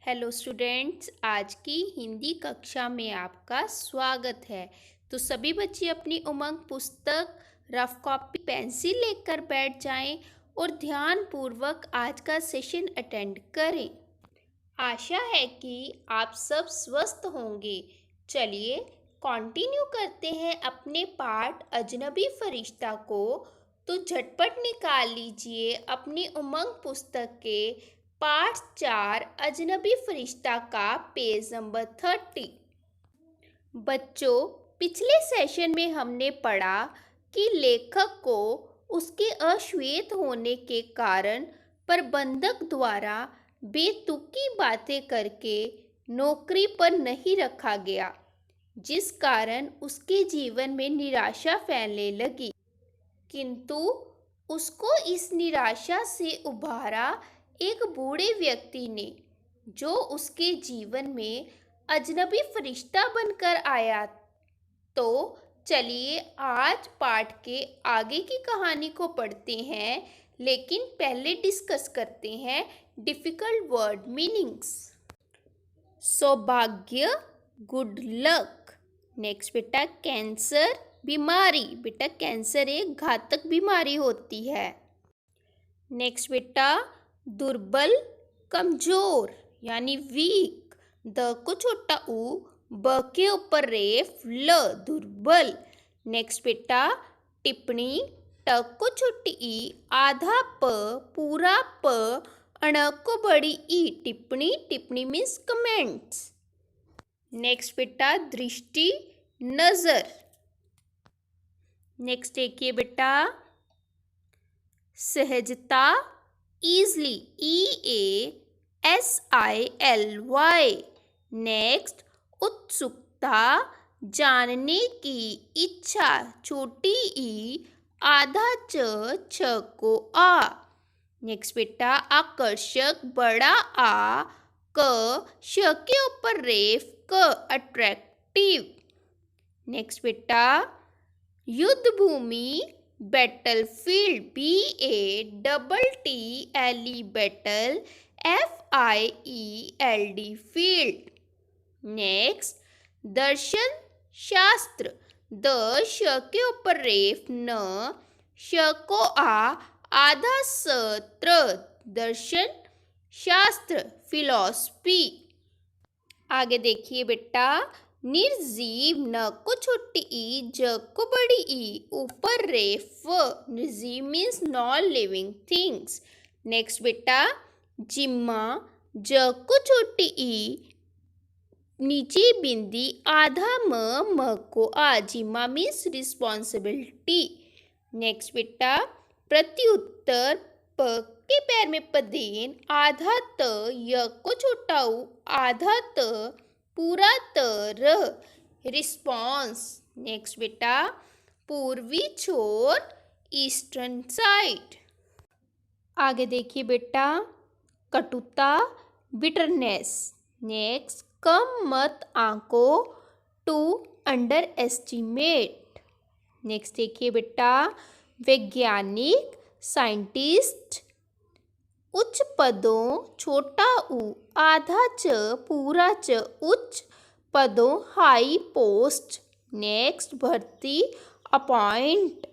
Hello students, आज की हिंदी कक्षा में आपका स्वागत है। तो सभी बच्चे अपनी उमंग पुस्तक, रफ कॉपी, पेंसिल लेकर बैठ जाएं और ध्यान पूर्वक आज का सेशन अटेंड करें। आशा है कि आप सब स्वस्थ होंगे। चलिए कंटिन्यू करते हैं अपने पाठ अजनबी फरिश्ता को। तो झटपट निकाल लीजिए अपनी उमंग पुस्तक के पाठ 4 अजनबी फरिश्ता का पेज नंबर 30। बच्चों, पिछले सेशन में हमने पढ़ा कि लेखक को उसके अश्वेत होने के कारण प्रबंधक द्वारा बेतुकी बातें करके नौकरी पर नहीं रखा गया, जिस कारण उसके जीवन में निराशा फैलने लगी। किंतु उसको इस निराशा से उबारा एक बूढ़े व्यक्ति ने, जो उसके जीवन में अजनबी फरिश्ता बनकर आया। तो चलिए आज पाठ के आगे की कहानी को पढ़ते हैं, लेकिन पहले डिस्कस करते हैं डिफिकल्ट वर्ड मीनिंग्स। सौभाग्य, गुड लक। नेक्स्ट बेटा, कैंसर, बीमारी। बेटा कैंसर एक घातक बीमारी होती है। नेक्स्ट बेटा, दुर्बल, कमजोर यानी वीक। द को छोटा ऊ, ब के ऊपर रेफ ल, दुर्बल। नेक्स्ट बेटा, टिप्पणी, ट को छोटी ई, आधा प, पूरा प, अण को बड़ी ई, टिप्पणी। टिप्पणी मीन्स कमेंट्स। नेक्स्ट बेटा, दृष्टि, नजर। नेक्स्ट देखिए बेटा, सहजता, ईजली, EASILY। नेक्स्ट, उत्सुकता, जानने की इच्छा, छोटी ई, आधा च, छ को आ। नेक्स्ट बेटा, आकर्षक, बड़ा आ, क, श के ऊपर रेफ क, अट्रैक्टिव। नेक्स्ट बेटा, युद्ध भूमि, battlefield, BATTLE, battle, FIELD, field. Next, दर्शन, शास्त्र, द श के ऊपर रेफ न, श को आ, आधा स, त्र, दर्शन शास्त्र, फिलॉसफी। आगे देखिए बेटा, निर्जीव, न को छोटी ई, ज को बड़ी ई, ऊपर रेफ, निर्जीव means non living things. Next बेटा, जिम्मा, ज को छोटी ई, नीचे बिंदी, आधा म को आ, जिम्मा मीन्स रिस्पॉन्सिबिलिटी। नेक्स्ट बेटा, प्रत्युत्तर, प के पैर में पदेन, आधा त, य को छोटा उ, आधा त, पूरा त, र, रिस्पॉन्स। नेक्स्ट बेटा, पूर्वी छोर, ईस्टर्न साइड। आगे देखिए बेटा, कटुता, बिटरनेस। नेक्स्ट, कम मत आंको, टू अंडर एस्टिमेट। नेक्स्ट देखिए बेटा, वैज्ञानिक, साइंटिस्ट। उच्च पदों, छोटा ऊ, आधा च, पूरा च, उच्च पदों, हाई पोस्ट। नेक्स्ट, भर्ती, अपॉइंट।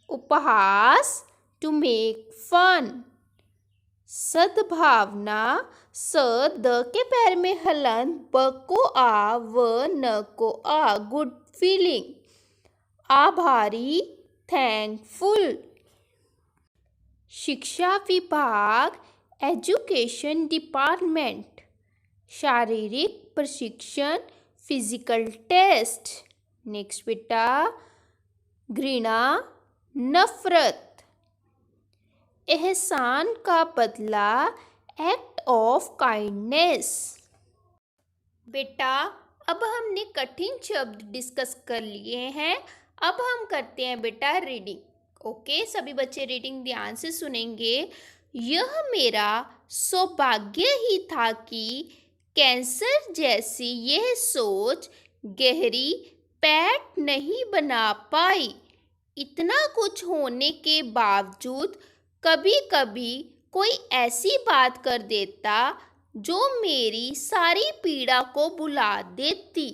उपहास, टू मेक फन। सद्भावना, स, द के पैर में हलन, ब को आ, व, न को आ, गुड फीलिंग। आभारी, थैंकफुल। शिक्षा विभाग, एजुकेशन डिपार्टमेंट। शारीरिक प्रशिक्षण, फिजिकल टेस्ट। नेक्स्ट बेटा, घृणा, नफरत। एहसान का बदला, एक्ट ऑफ काइंडनेस। बेटा अब हमने कठिन शब्द डिस्कस कर लिए हैं। अब हम करते हैं बेटा रीडिंग। ओके, सभी बच्चे रीडिंग ध्यान से सुनेंगे। यह मेरा सौभाग्य ही था कि कैंसर जैसी यह सोच गहरी पैठ नहीं बना पाई। इतना कुछ होने के बावजूद कभी कभी कोई ऐसी बात कर देता जो मेरी सारी पीड़ा को बुला देती।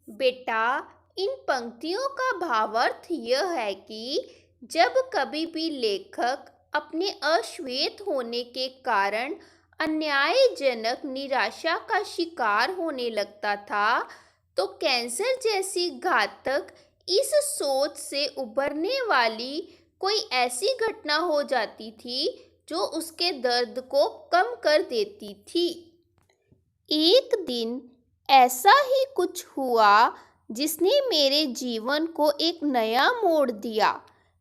बेटा, इन पंक्तियों का भावार्थ यह है कि जब कभी भी लेखक अपने अश्वेत होने के कारण अन्यायजनक निराशा का शिकार होने लगता था, तो कैंसर जैसी घातक इस सोच से उभरने वाली कोई ऐसी घटना हो जाती थी जो उसके दर्द को कम कर देती थी। एक दिन ऐसा ही कुछ हुआ जिसने मेरे जीवन को एक नया मोड़ दिया।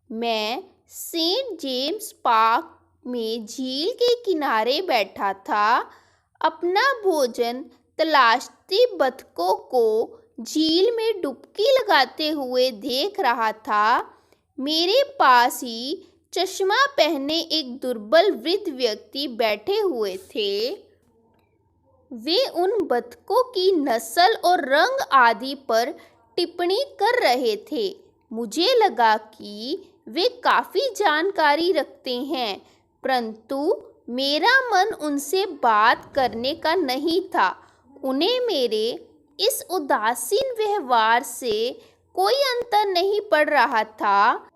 मैं सेंट जेम्स पार्क में झील के किनारे बैठा था, अपना भोजन तलाशती बतखों को झील में डुबकी लगाते हुए देख रहा था। मेरे पास ही चश्मा पहने एक दुर्बल वृद्ध व्यक्ति बैठे हुए थे। वे उन बतखों की नस्ल और रंग आदि पर टिप्पणी कर रहे थे। मुझे लगा कि वे काफ़ी जानकारी रखते हैं, परंतु मेरा मन उनसे बात करने का नहीं था। उन्हें मेरे इस उदासीन व्यवहार से कोई अंतर नहीं पड़ रहा था।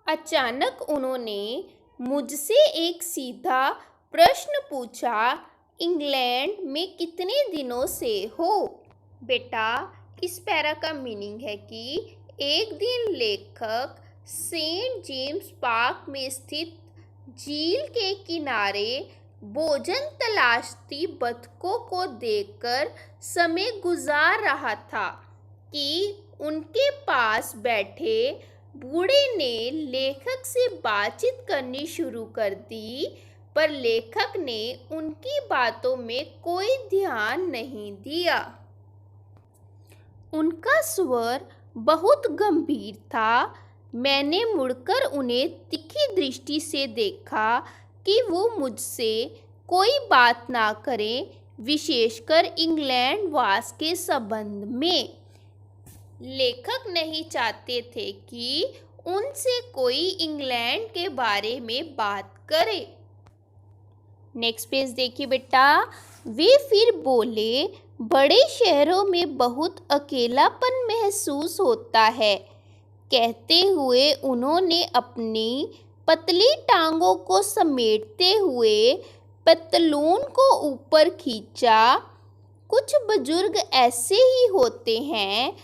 अचानक उन्होंने मुझसे एक सीधा प्रश्न पूछा, इंग्लैंड में कितने दिनों से हो? बेटा, इस पैरा का मीनिंग है कि एक दिन लेखक सेंट जेम्स पार्क में स्थित झील के किनारे भोजन तलाशती बतखों को देखकर समय गुजार रहा था कि उनके पास बैठे बूढ़े ने लेखक से बातचीत करनी शुरू कर दी, पर लेखक ने उनकी बातों में कोई ध्यान नहीं दिया। उनका स्वर बहुत गंभीर था। मैंने मुड़कर उन्हें तीखी दृष्टि से देखा कि वो मुझसे कोई बात ना करें, विशेषकर इंग्लैंड वास के संबंध में। लेखक नहीं चाहते थे कि उनसे कोई इंग्लैंड के बारे में बात करे। नेक्स्ट पेज देखिए बेटा। वे फिर बोले, बड़े शहरों में बहुत अकेलापन महसूस होता है। कहते हुए उन्होंने अपनी पतली टांगों को समेटते हुए पतलून को ऊपर खींचा। कुछ बुजुर्ग ऐसे ही होते हैं,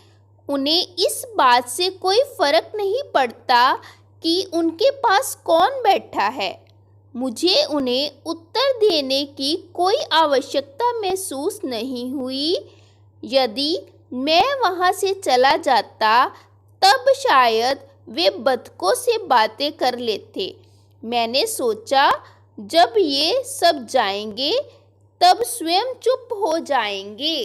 उन्हें इस बात से कोई फर्क नहीं पड़ता कि उनके पास कौन बैठा है। मुझे उन्हें उत्तर देने की कोई आवश्यकता महसूस नहीं हुई। यदि मैं वहाँ से चला जाता तब शायद वे बतखों से बातें कर लेते। मैंने सोचा, जब ये सब जाएंगे तब स्वयं चुप हो जाएंगे।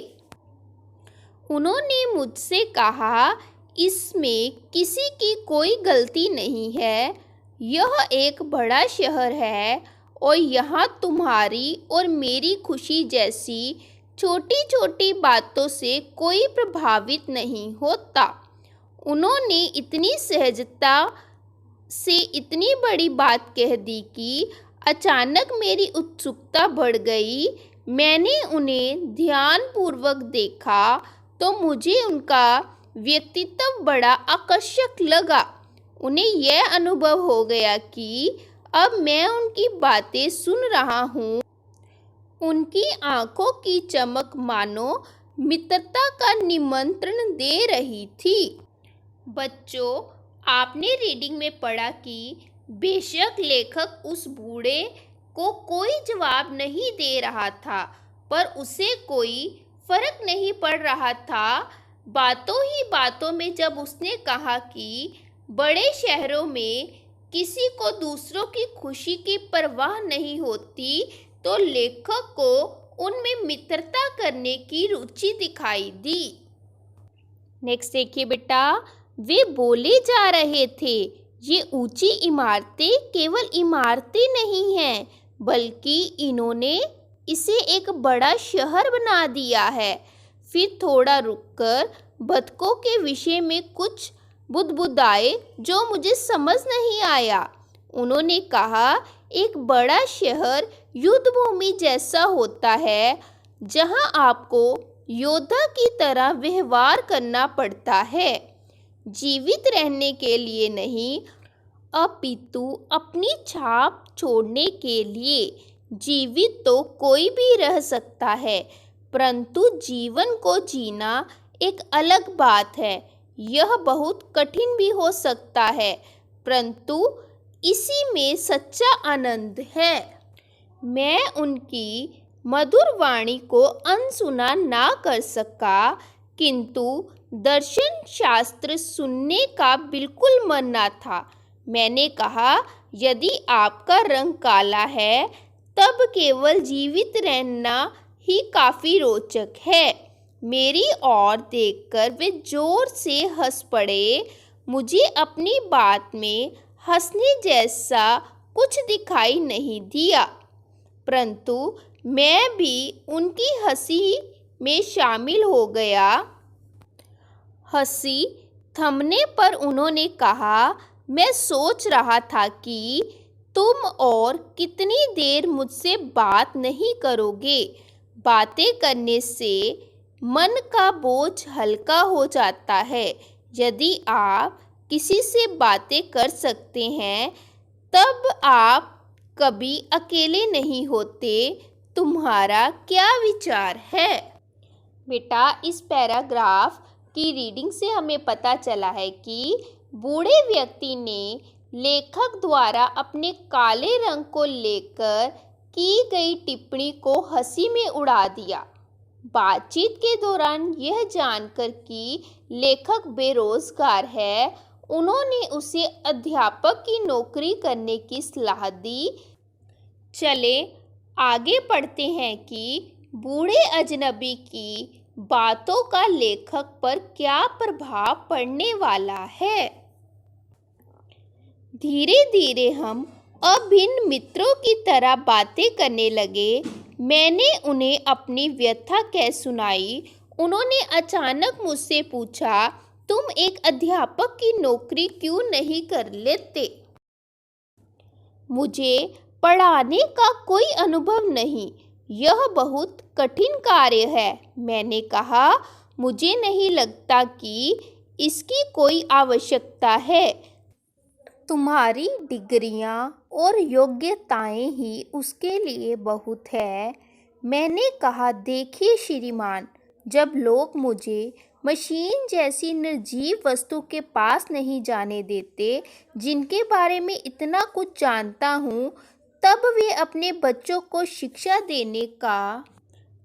उन्होंने मुझसे कहा, इसमें किसी की कोई गलती नहीं है। यह एक बड़ा शहर है और यहाँ तुम्हारी और मेरी खुशी जैसी छोटी छोटी बातों से कोई प्रभावित नहीं होता। उन्होंने इतनी सहजता से इतनी बड़ी बात कह दी कि अचानक मेरी उत्सुकता बढ़ गई। मैंने उन्हें ध्यानपूर्वक देखा तो मुझे उनका व्यक्तित्व बड़ा आकर्षक लगा। उन्हें यह अनुभव हो गया कि अब मैं उनकी बातें सुन रहा हूँ। उनकी आंखों की चमक मानो मित्रता का निमंत्रण दे रही थी। बच्चों, आपने रीडिंग में पढ़ा कि बेशक लेखक उस बूढ़े को कोई जवाब नहीं दे रहा था, पर उसे कोई फर्क नहीं पड़ रहा था। बातों ही बातों में जब उसने कहा कि बड़े शहरों में किसी को दूसरों की खुशी की परवाह नहीं होती, तो लेखक को उनमें मित्रता करने की रुचि दिखाई दी। नेक्स्ट देखिए बेटा। वे बोले जा रहे थे, ये ऊंची इमारतें केवल इमारतें नहीं हैं, बल्कि इन्होंने इसे एक बड़ा शहर बना दिया है। फिर थोड़ा रुककर बतखों के विषय में कुछ बुदबुदाए जो मुझे समझ नहीं आया। उन्होंने कहा, एक बड़ा शहर युद्ध भूमि जैसा होता है जहां आपको योद्धा की तरह व्यवहार करना पड़ता है, जीवित रहने के लिए नहीं अपितु अपनी छाप छोड़ने के लिए। जीवित तो कोई भी रह सकता है, परंतु जीवन को जीना एक अलग बात है। यह बहुत कठिन भी हो सकता है, परंतु इसी में सच्चा आनंद है। मैं उनकी मधुर वाणी को अनसुना ना कर सका, किंतु दर्शन शास्त्र सुनने का बिल्कुल मन ना था। मैंने कहा, यदि आपका रंग काला है तब केवल जीवित रहना ही काफ़ी रोचक है। मेरी ओर देखकर वे जोर से हंस पड़े। मुझे अपनी बात में हंसने जैसा कुछ दिखाई नहीं दिया, परंतु मैं भी उनकी हंसी में शामिल हो गया। हंसी थमने पर उन्होंने कहा, मैं सोच रहा था कि तुम और कितनी देर मुझसे बात नहीं करोगे। बातें करने से मन का बोझ हल्का हो जाता है। यदि आप किसी से बातें कर सकते हैं तब आप कभी अकेले नहीं होते। तुम्हारा क्या विचार है? बेटा, इस पैराग्राफ की रीडिंग से हमें पता चला है कि बूढ़े व्यक्ति ने लेखक द्वारा अपने काले रंग को लेकर की गई टिप्पणी को हंसी में उड़ा दिया। बातचीत के दौरान यह जानकर कि लेखक बेरोजगार है, उन्होंने उसे अध्यापक की नौकरी करने की सलाह दी। चले आगे पढ़ते हैं कि बूढ़े अजनबी की बातों का लेखक पर क्या प्रभाव पड़ने वाला है। धीरे धीरे हम अभिन्न मित्रों की तरह बातें करने लगे। मैंने उन्हें अपनी व्यथा कह सुनाई। उन्होंने अचानक मुझसे पूछा, तुम एक अध्यापक की नौकरी क्यों नहीं कर लेते? मुझे पढ़ाने का कोई अनुभव नहीं, यह बहुत कठिन कार्य है। मैंने कहा, मुझे नहीं लगता कि इसकी कोई आवश्यकता है। तुम्हारी डिग्रियां और योग्यताएं ही उसके लिए बहुत है। मैंने कहा, देखिए श्रीमान, जब लोग मुझे मशीन जैसी निर्जीव वस्तु के पास नहीं जाने देते जिनके बारे में इतना कुछ जानता हूँ, तब वे अपने बच्चों को शिक्षा देने का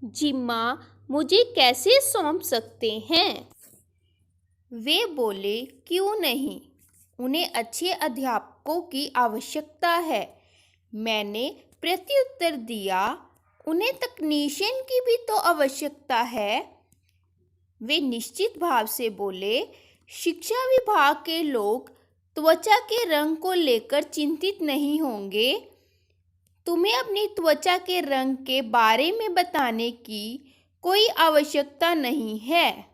जिम्मा मुझे कैसे सौंप सकते हैं? वे बोले, क्यों नहीं, उन्हें अच्छे अध्यापकों की आवश्यकता है। मैंने प्रत्युत्तर दिया, उन्हें तकनीशियन की भी तो आवश्यकता है। वे निश्चित भाव से बोले, शिक्षा विभाग के लोग त्वचा के रंग को लेकर चिंतित नहीं होंगे। तुम्हें अपनी त्वचा के रंग के बारे में बताने की कोई आवश्यकता नहीं है।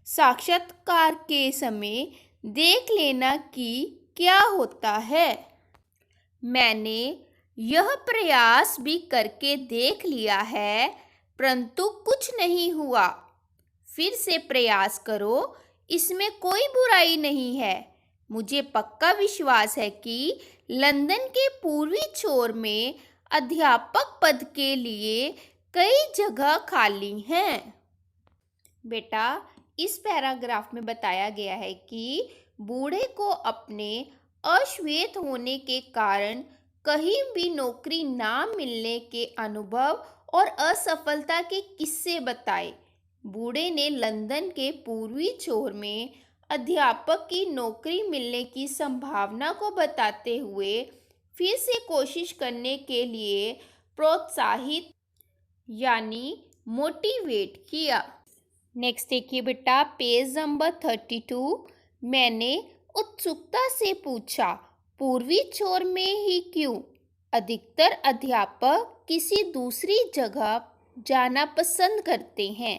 साक्षात्कार के समय देख लेना कि क्या होता है। मैंने यह प्रयास भी करके देख लिया है, परंतु कुछ नहीं हुआ। फिर से प्रयास करो, इसमें कोई बुराई नहीं है। मुझे पक्का विश्वास है कि लंदन के पूर्वी छोर में अध्यापक पद के लिए कई जगह खाली हैं। बेटा, इस पैराग्राफ में बताया गया है कि बूढ़े को अपने अश्वेत होने के कारण कहीं भी नौकरी ना मिलने के अनुभव और असफलता के किस्से बताए। बूढ़े ने लंदन के पूर्वी छोर में अध्यापक की नौकरी मिलने की संभावना को बताते हुए फिर से कोशिश करने के लिए प्रोत्साहित यानी मोटिवेट किया। नेक्स्ट देखिए बेटा, पेज नंबर 32। मैंने उत्सुकता से पूछा, पूर्वी छोर में ही क्यों? अधिकतर अध्यापक किसी दूसरी जगह जाना पसंद करते हैं,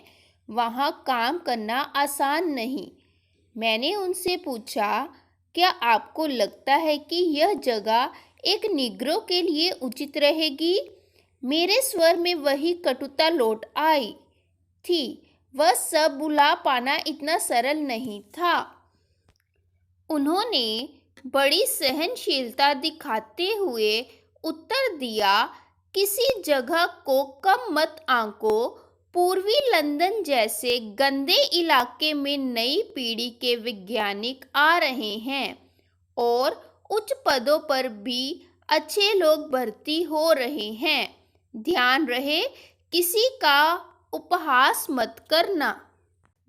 वहाँ काम करना आसान नहीं। मैंने उनसे पूछा, क्या आपको लगता है कि यह जगह एक निग्रो के लिए उचित रहेगी? मेरे स्वर में वही कटुता लौट आई थी। वह सब भुला पाना इतना सरल नहीं था। उन्होंने बड़ी सहनशीलता दिखाते हुए उत्तर दिया, किसी जगह को कम मत आंको। पूर्वी लंदन जैसे गंदे इलाके में नई पीढ़ी के वैज्ञानिक आ रहे हैं और उच्च पदों पर भी अच्छे लोग भर्ती हो रहे हैं। ध्यान रहे, किसी का उपहास मत करना।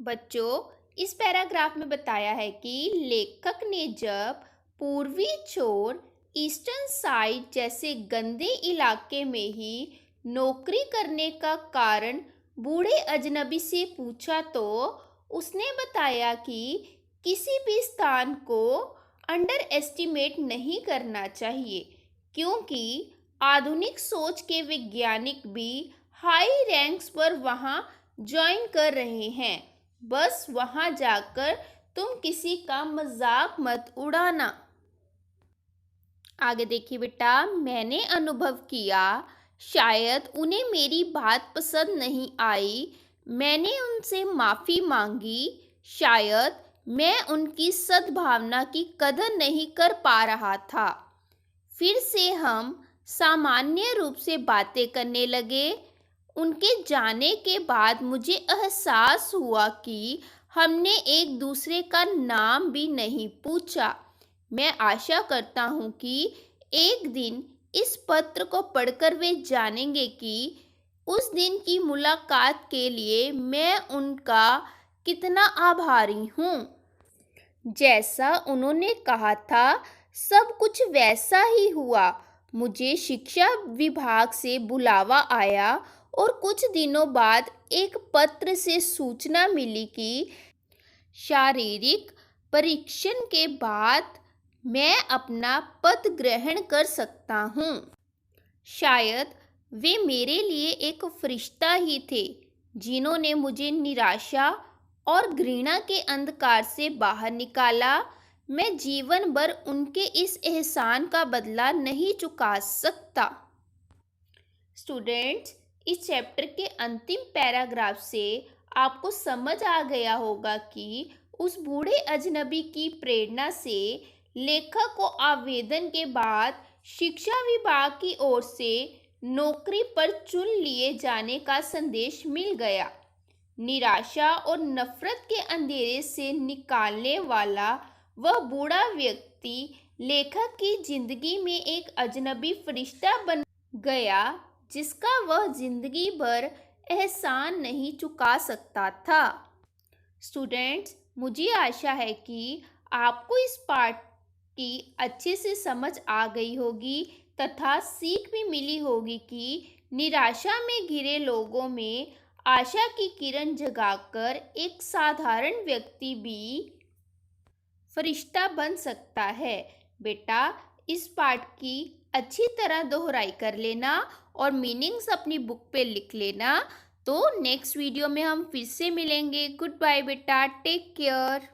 बच्चों, इस पैराग्राफ में बताया है कि लेखक ने जब पूर्वी छोर ईस्टर्न साइड जैसे गंदे इलाके में ही नौकरी करने का कारण बूढ़े अजनबी से पूछा तो उसने बताया कि किसी भी स्थान को अंडर एस्टिमेट नहीं करना चाहिए, क्योंकि आधुनिक सोच के वैज्ञानिक भी हाई रैंक्स पर वहाँ ज्वाइन कर रहे हैं। बस वहाँ जाकर तुम किसी का मजाक मत उड़ाना। आगे देखिए बेटा, मैंने अनुभव किया शायद उन्हें मेरी बात पसंद नहीं आई। मैंने उनसे माफ़ी मांगी। शायद मैं उनकी सद्भावना की कदर नहीं कर पा रहा था। फिर से हम सामान्य रूप से बातें करने लगे। उनके जाने के बाद मुझे एहसास हुआ कि हमने एक दूसरे का नाम भी नहीं पूछा। मैं आशा करता हूँ कि एक दिन इस पत्र को पढ़कर वे जानेंगे कि उस दिन की मुलाकात के लिए मैं उनका कितना आभारी हूँ। जैसा उन्होंने कहा था, सब कुछ वैसा ही हुआ। मुझे शिक्षा विभाग से बुलावा आया और कुछ दिनों बाद एक पत्र से सूचना मिली कि शारीरिक परीक्षण के बाद मैं अपना पद ग्रहण कर सकता हूँ। शायद वे मेरे लिए एक फरिश्ता ही थे, जिन्होंने मुझे निराशा और घृणा के अंधकार से बाहर निकाला। मैं जीवन भर उनके इस एहसान का बदला नहीं चुका सकता। स्टूडेंट्स, इस चैप्टर के अंतिम पैराग्राफ से आपको समझ आ गया होगा कि उस बूढ़े अजनबी की प्रेरणा से लेखक को आवेदन के बाद शिक्षा विभाग की ओर से नौकरी पर चुन लिए जाने का संदेश मिल गया। निराशा और नफरत के अंधेरे से निकालने वाला वह बूढ़ा व्यक्ति लेखक की जिंदगी में एक अजनबी फरिश्ता बन गया, जिसका वह जिंदगी भर एहसान नहीं चुका सकता था। स्टूडेंट्स, मुझे आशा है कि आपको इस पाठ की अच्छे से समझ आ गई होगी तथा सीख भी मिली होगी कि निराशा में घिरे लोगों में आशा की किरण जगाकर एक साधारण व्यक्ति भी फरिश्ता बन सकता है। बेटा, इस पाठ की अच्छी तरह दोहराई कर लेना और मीनिंग्स अपनी बुक पे लिख लेना। तो नेक्स्ट वीडियो में हम फिर से मिलेंगे। गुड बाय बेटा, टेक केयर।